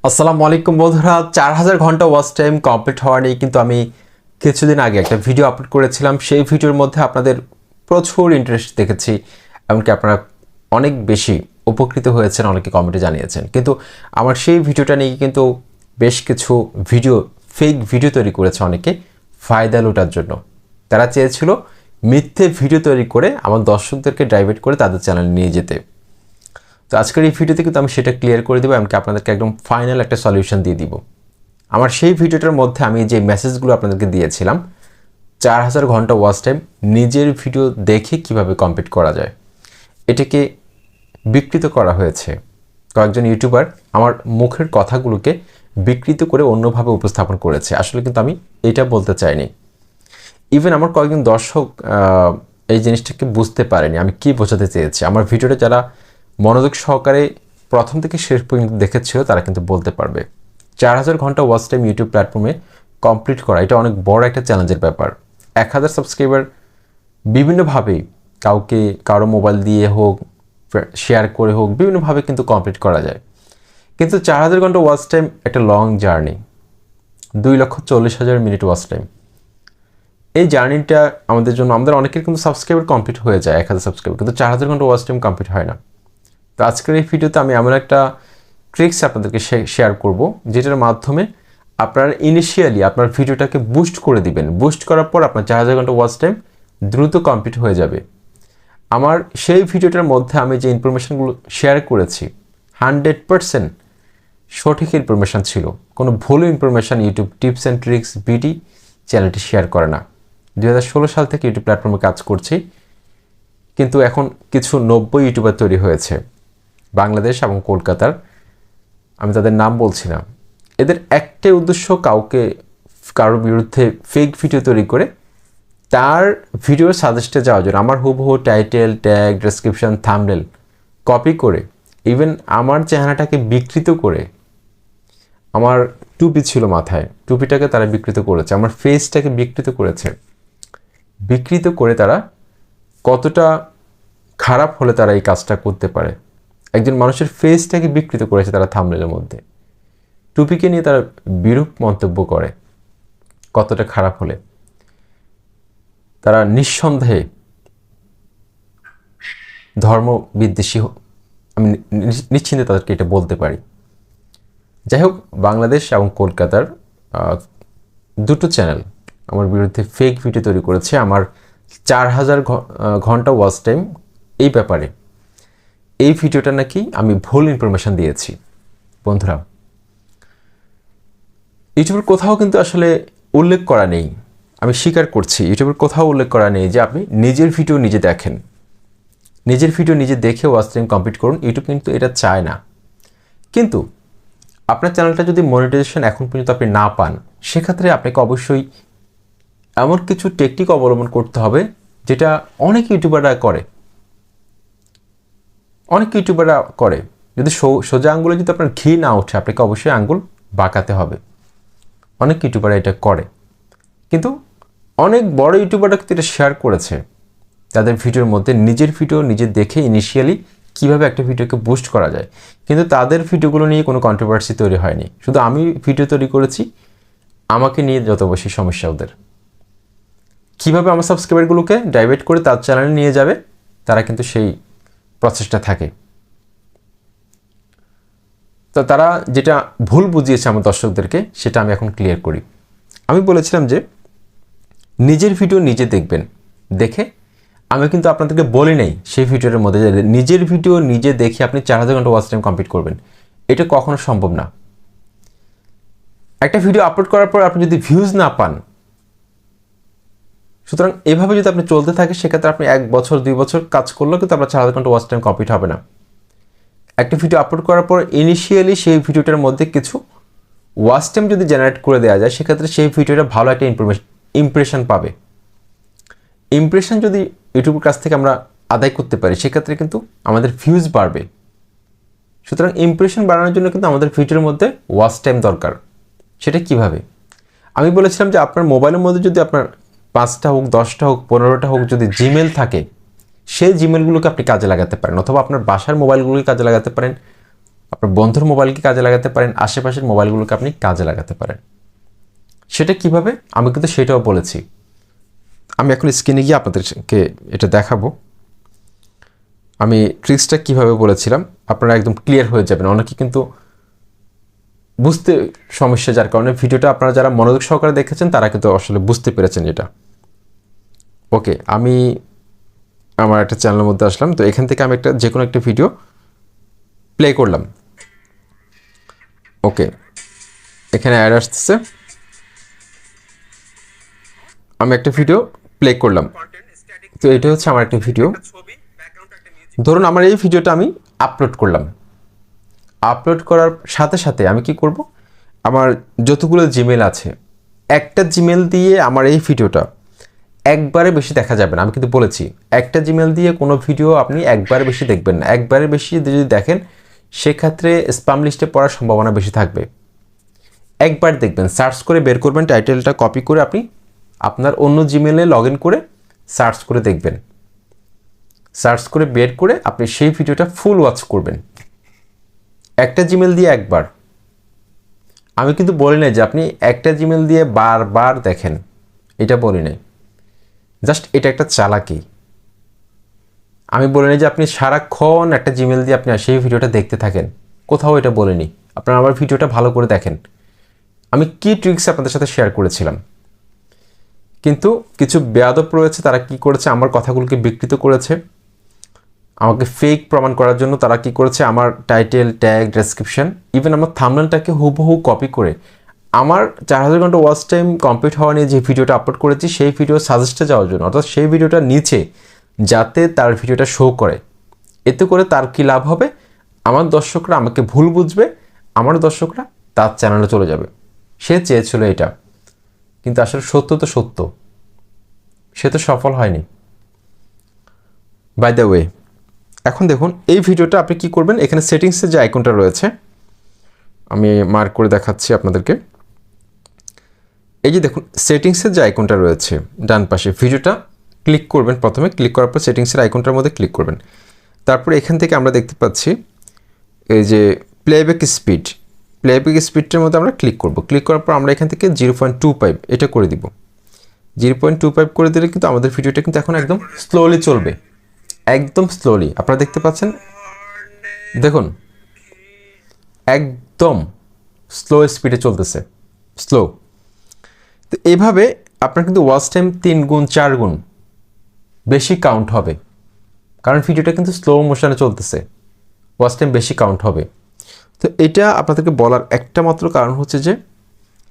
আসসালামু আলাইকুম বন্ধুরা, 4000 ঘন্টা ওয়াচ টাইম কমপ্লিট হওয়া নিয়ে কিন্তু আমি কিছুদিন আগে একটা ভিডিও আপলোড করেছিলাম। সেই ভিডিওর মধ্যে আপনাদের প্রচুর ইন্টারেস্ট দেখেছি, এমনকি আপনারা অনেক বেশি উপকৃত হয়েছেন, অনেকে কমেন্টে জানিয়েছেন। কিন্তু আমার সেই ভিডিওটা নিয়ে কিন্তু বেশ কিছু ফেক ভিডিও তৈরি করেছে অনেকে ফায়দা লুটার জন্য। তারা চেয়েছিল মিথ্যে ভিডিও তৈরি করে আমার দর্শকদেরকে ডাইভার্ট করে তাদের চ্যানেলে নিয়ে যেতে। তো আজকের এই ভিডিওতে কিন্তু আমি সেটা ক্লিয়ার করে দেবো, এমনকি আপনাদেরকে একদম ফাইনাল একটা সলিউশন দিয়ে দিব। আমার সেই ভিডিওটার মধ্যে আমি যে মেসেজগুলো আপনাদেরকে দিয়েছিলাম, 4000 ঘন্টা ওয়াচ টাইম নিজের ভিডিও দেখে কিভাবে কমপ্লিট করা যায়, এটাকে বিকৃত করা হয়েছে। কয়েকজন ইউটিউবার আমার মুখের কথাগুলোকে বিকৃত করে অন্যভাবে উপস্থাপন করেছে। আসলে কিন্তু আমি এটা বলতে চাইনি। ইভেন আমার কয়েকজন দর্শক এই জিনিসটাকে বুঝতে পারেনি আমি কি বোঝাতে চেয়েছি। আমার ভিডিওটা যারা মনোযোগ সহকারে প্রথম থেকে শেষ পর্যন্ত দেখেছিল তারা কিন্তু বলতে পারবে। 4000 ঘন্টা ওয়াচ টাইম ইউটিউব প্ল্যাটফর্মে কমপ্লিট করা এটা অনেক বড় একটা চ্যালেঞ্জের ব্যাপার। 1000 সাবস্ক্রাইবার বিভিন্নভাবেই কারো মোবাইল দিয়ে হোক, শেয়ার করে হোক, বিভিন্নভাবে কিন্তু কমপ্লিট করা যায়। কিন্তু 4000 ঘন্টা ওয়াচ টাইম একটা long journey, 2,40,000 minute watch time. এই জার্নিটা আমাদের জন্য, আমাদের অনেকের কিন্তু সাবস্ক্রাইবার কমপ্লিট হয়ে যায় 1000 সাবস্ক্রাইবার, কিন্তু 4000 ঘন্টা ওয়াচ টাইম কমপ্লিট হয় না। তো আজকের এই ভিডিওতে আমি এমন একটা ট্রিক্স আপনাদেরকে শেয়ার করব, যেটার মাধ্যমে আপনারা ইনিশিয়ালি আপনার ভিডিওটাকে বুস্ট করে দিবেন। বুস্ট করার পর আপনার 4000 ঘন্টা ওয়াচ টাইম দ্রুত কমপ্লিট হয়ে যাবে। আমার সেই ভিডিওটার মধ্যে আমি যে ইনফরমেশনগুলো শেয়ার করেছি 100% সঠিক ইনফরমেশান ছিল। কোনো ভুল information YouTube tips and tricks BD চ্যানেলটি শেয়ার করে না। 2016 সাল থেকে ইউটিউব প্ল্যাটফর্মে কাজ করছি, কিন্তু এখন কিছু 90 ইউটিউবার তৈরি হয়েছে বাংলাদেশ এবং কলকাতার। আমি তাদের নাম বলছি না। এদের একটাই উদ্দেশ্য কারোর বিরুদ্ধে ফেক ভিডিও তৈরি করে তার ভিডিওর সাজেস্টে যাওয়ার জন্য আমার হুবহু title, tag, description, thumbnail copy করে, ইভেন আমার চেহারাটাকে বিকৃত করে, আমার টুপি ছিল মাথায়, টুপিটাকে তারা বিকৃত করেছে, আমার ফেসটাকে বিকৃত করেছে। বিকৃত করে তারা কতটা খারাপ হলে তারা এই কাজটা করতে পারে। একজন মানুষের ফেসটাকে বিকৃত করেছে তারা থাম্বনেলের মধ্যে। টুপিকে নিয়ে তারা বিরূপ মন্তব্য করে, কতটা খারাপ হলে তারা নিঃসন্দেহে ধর্ম বিদ্বেষী। আমি নিশ্চিন্তে তাদেরকে এটা বলতে পারি। যাই হোক, বাংলাদেশ এবং কলকাতার দুটো চ্যানেল আমার বিরুদ্ধে ফেক ভিডিও তৈরি করেছে আমার 4000 ঘন্টা ওয়াচ টাইম এই ব্যাপারে। এই ভিডিওটা নাকি আমি ভুল ইনফরমেশান দিয়েছি। বন্ধুরা, ইউটিউবের কোথাও কিন্তু আসলে উল্লেখ করা নেই, আমি স্বীকার করছি, ইউটিউবের কোথাও উল্লেখ করা নেই যে আপনি নিজের ভিডিও নিজে দেখেন, নিজের ভিডিও নিজে দেখে ওয়াচ টাইম কমপ্লিট করুন। ইউটিউব কিন্তু এটা চায় না। কিন্তু আপনার চ্যানেলটা যদি মনিটাইজেশন এখন পর্যন্ত আপনি না পান, সেক্ষেত্রে আপনাকে অবশ্যই এমন কিছু টেকনিক অবলম্বন করতে হবে যেটা অনেক ইউটিউবাররা করে। যদি সোজা আঙ্গুলে যদি আপনার ঘি না ওঠে, আপনাকে অবশ্যই আঙ্গুল বাঁকাতে হবে। অনেক ইউটিউবাররা এটা করে, কিন্তু অনেক বড় ইউটিউবাররা কিন্তু এটা শেয়ার করেছে তাদের ভিডিওর মধ্যে। নিজের ভিডিও নিজে দেখে ইনিশিয়ালি কীভাবে একটা ভিডিওকে বুস্ট করা যায়, কিন্তু তাদের ভিডিওগুলো নিয়ে কোনো কন্ট্রোভার্সি তৈরি হয়নি। শুধু আমি ভিডিও তৈরি করেছি, আমাকে নিয়ে যত বেশি সমস্যা ওদের। কীভাবে আমার সাবস্ক্রাইবারগুলোকে ডাইভার্ট করে তার চ্যানেলে নিয়ে যাবে, তারা কিন্তু সেই প্রসেসটা থাকে। তো তারা যেটা ভুল বুঝিয়েছে আমার দর্শকদেরকে, সেটা আমি এখন ক্লিয়ার করি। আমি বলেছিলাম যে নিজের ভিডিও নিজে দেখবেন, দেখে আমি কিন্তু আপনাদেরকে বলি নেই সেই ভিডিওর মধ্যে যে নিজের ভিডিও নিজে দেখে আপনি 4000 ঘন্টা ওয়াচ টাইম কমপ্লিট করবেন। এটা কখনো সম্ভব না। একটা ভিডিও আপলোড করার পর আপনি যদি ভিউজ না পান, সুতরাং এভাবে যদি আপনি চলতে থাকে, সেক্ষেত্রে আপনি 1 বছর 2 বছর কাজ করলেও কিন্তু আপনার 4000 ঘন্টা ওয়াচ টাইম কমপ্লিট হবে না। একটা ভিডিও আপলোড করার পর ইনিশিয়ালি সেই ভিডিওটার মধ্যে কিছু ওয়াচ টাইম যদি জেনারেট করে দেওয়া যায়, সেক্ষেত্রে সেই ভিডিওটা ভালো একটা ইমপ্রেশন পাবে। ইমপ্রেশন যদি ইউটিউবের কাছ থেকে আমরা আদায় করতে পারি, সেক্ষেত্রে কিন্তু আমাদের ভিউজ বাড়বে। সুতরাং ইমপ্রেশন বাড়ানোর জন্য কিন্তু আমাদের ভিডিওর মধ্যে ওয়াচ টাইম দরকার। সেটা কিভাবে? আমি বলেছিলাম যে আপনার মোবাইলের মধ্যে যদি আপনার 5টা হোক, 10টা হোক, 15টা হোক যদি জিমেল থাকে, সেই জিমেলগুলোকে আপনি কাজে লাগাতে পারেন, অথবা আপনার বাসার মোবাইলগুলোকে কাজে লাগাতে পারেন, আপনার বন্ধুর মোবাইলকে কাজে লাগাতে পারেন, আশেপাশের মোবাইলগুলোকে আপনি কাজে লাগাতে পারেন। সেটা কিভাবে আমি কিন্তু সেটাও বলেছি। আমি এখন স্ক্রিনে গিয়ে আপনাদেরকে এটা দেখাবো। আমি ট্রিক্সটা কিভাবে বলেছিলাম আপনারা একদম ক্লিয়ার হয়ে যাবেন। অনেকে কিন্তু বুঝতে সমস্যা, যার কারণে ভিডিওটা আপনারা যারা মনোযোগ সহকারে দেখেছেন তারা কিন্তু আসলে বুঝতে পেরেছেন এটা। ওকে, আমি আমার একটা চ্যানেলের মধ্যে আসলাম। তো এখান থেকে আমি একটা যে কোনো একটা ভিডিও প্লে করলাম। ওকে, এখানে অ্যাড আসতেছে, আমি একটা ভিডিও প্লে করলাম। তো এটা হচ্ছে আমার একটা ভিডিও। ধরুন আমার এই ভিডিওটা আমি আপলোড করলাম। আপলোড করার সাথে সাথে আমি কি করব, আমার যতগুলো জিমেল আছে একটা জিমেল দিয়ে আমার এই ভিডিওটা একবারে বেশি দেখা যাবে না। আমি কিন্তু বলেছি একটা জিমেল দিয়ে কোনো ভিডিও আপনি একবারে বেশি দেখবেন না। একবারে বেশি যদি দেখেন সেক্ষেত্রে স্প্যাম লিস্টে পড়ার সম্ভাবনা বেশি থাকবে। একবার দেখবেন, সার্চ করে বের করবেন, টাইটেলটা কপি করে আপনি আপনার অন্য জিমেলে লগ ইন করে সার্চ করে দেখবেন। সার্চ করে বের করে আপনি সেই ভিডিওটা ফুল ওয়াচ করবেন একটা জিমেল দিয়ে একবার। আমি কিন্তু বলি নাই যে আপনি একটা জিমেল দিয়ে বারবার দেখেন, এটা বলি নাই। জাস্ট এটা একটা চালাকি। আমি বলি নাই যে আপনি সারাক্ষণ একটা জিমেল দিয়ে আপনি সেই ভিডিওটা দেখতে থাকেন, কোথাও এটা বলিনি। আপনারা আমার ভিডিওটা ভালো করে দেখেন, আমি কি ট্রিক্স আপনাদের সাথে শেয়ার করেছিলাম। কিন্তু কিছু বেয়াদব রয়েছে, তারা কি করেছে, আমার কথাগুলোকে বিকৃত করেছে। আমাকে ফেক প্রমাণ করার জন্য তারা কি করেছে, আমার টাইটেল, ট্যাগ, ডেসক্রিপশন, ইভেন আমার থাম্বনেলটাকে হুবহু কপি করে আমার 4000 ঘন্টা ওয়াচ টাইম কমপ্লিট হওয়া নিয়ে যে ভিডিওটা আপলোড করেছি সেই ভিডিও সাজেস্টে যাওয়ার জন্য, অর্থাৎ সেই ভিডিওটার নিচে যাতে তার ভিডিওটা শো করে। এতে করে তার কি লাভ হবে, আমার দর্শকরা আমাকে ভুল বুঝবে, আমার দর্শকরা তার চ্যানেলে চলে যাবে। সে চেয়েছিল এটা, কিন্তু আসলে সত্য তো সত্য, সে তো সফল হয়নি। বাই দ্য ওয়ে, এখন দেখুন এই ভিডিওটা আপনি কি করবেন, এখানে সেটিংসের যে আইকনটা রয়েছে আমি মার্ক করে দেখাচ্ছি আপনাদেরকে। এই যে দেখুন সেটিংসের যে আইকনটা রয়েছে ডান পাশে, ভিডিওটা ক্লিক করবেন। প্রথমে ক্লিক করার পর সেটিংসের আইকনটার মধ্যে ক্লিক করবেন। তারপরে এখান থেকে আমরা দেখতে পাচ্ছি এই যে প্লেব্যাক স্পিড, প্লেব্যাক স্পিডটার মধ্যে আমরা ক্লিক করব। ক্লিক করার পর আমরা এখান থেকে 0.25 এটা করে দিব। 0.25 করে দিলে কিন্তু আমাদের ভিডিওটা কিন্তু এখন একদম স্লোলি চলবে, একদম স্লোলি। আপনারা দেখতে পাচ্ছেন, দেখুন একদম স্লো স্পিডে চলতেছে, স্লো। তো এইভাবে আপনার কিন্তু ওয়াচ টাইম 3 গুণ 4 গুণ বেশি কাউন্ট হবে, কারণ ভিডিওটা কিন্তু স্লো মোশনে চলতেছে, ওয়াচ টাইম বেশি কাউন্ট হবে। তো এটা আপনাদেরকে বলার একটা মাত্র কারণ হচ্ছে যে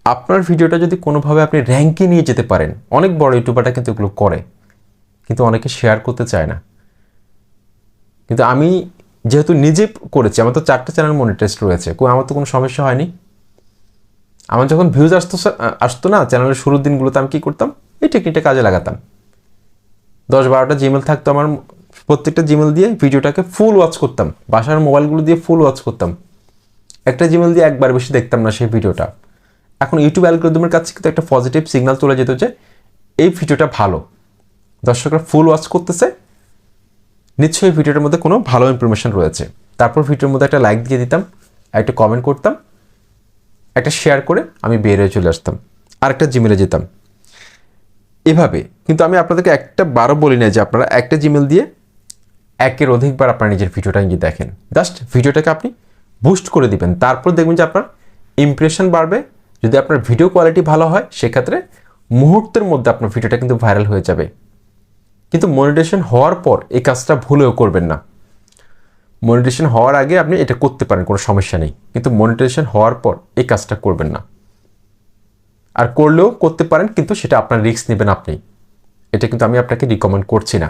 আপনার ভিডিওটা যদি কোনোভাবে আপনি র্যাঙ্কে নিয়ে যেতে পারেন, অনেক বড় ইউটিউবাররা কিন্তু এগুলো করে, কিন্তু অনেকে শেয়ার করতে চায় না। কিন্তু আমি যেহেতু নিজে করেছি, আমার তো 4টা চ্যানেল মনিটাইজড রয়েছে, আমার তো কোনো সমস্যা হয়নি। আমার যখন ভিউজ আসতো না চ্যানেলের শুরুর দিনগুলোতে, আমি কী করতাম, এই টেকনিকটা কাজে লাগাতাম। 10-12টা জিমেল থাকতো আমার, প্রত্যেকটা জিমেল দিয়ে ভিডিওটাকে ফুল ওয়াচ করতাম, বাসার মোবাইলগুলো দিয়ে ফুল ওয়াচ করতাম। একটা জিমেল দিয়ে একবার বেশি দেখতাম না সেই ভিডিওটা। এখন ইউটিউব অ্যালগরিদমের কাছে কিন্তু একটা পজিটিভ সিগন্যাল চলে যেত যে এই ভিডিওটা ভালো, দর্শকরা ফুল ওয়াচ করতেছে, নিশ্চয়ই ভিডিওটার মধ্যে কোনো ভালো ইনফরমেশন রয়েছে। তারপর ভিডিওর মধ্যে একটা লাইক দিয়ে দিতাম, একটা কমেন্ট করতাম, একটা শেয়ার করে আমি বের হয়ে চলে আসতাম, আরেকটা জিমেলে যেতাম। এভাবে কিন্তু আমি আপনাদেরকে একটা বারও বলি না যে আপনারা একটা জিমেল দিয়ে একের অধিকবার আপনার নিজের ভিডিওটা গিয়ে দেখেন। জাস্ট ভিডিওটাকে আপনি বুস্ট করে দিবেন, তারপর দেখবেন যে আপনার ইমপ্রেশন বাড়বে। যদি আপনার ভিডিও কোয়ালিটি ভালো হয় সেক্ষেত্রে মুহূর্তের মধ্যে আপনার ভিডিওটা কিন্তু ভাইরাল হয়ে যাবে। কিন্তু মনিটাইজেশন হওয়ার পর এই কাজটা ভুলেও করবেন না। মনিটাইজেশন হওয়ার আগে আপনি এটা করতে পারেন, কোনো সমস্যা নেই, কিন্তু মনিটাইজেশন হওয়ার পর এই কাজটা করবেন না। আর করলেও করতে পারেন, কিন্তু সেটা আপনার রিস্ক নেবেন আপনি, এটা কিন্তু আমি আপনাকে রিকমেন্ড করছি না।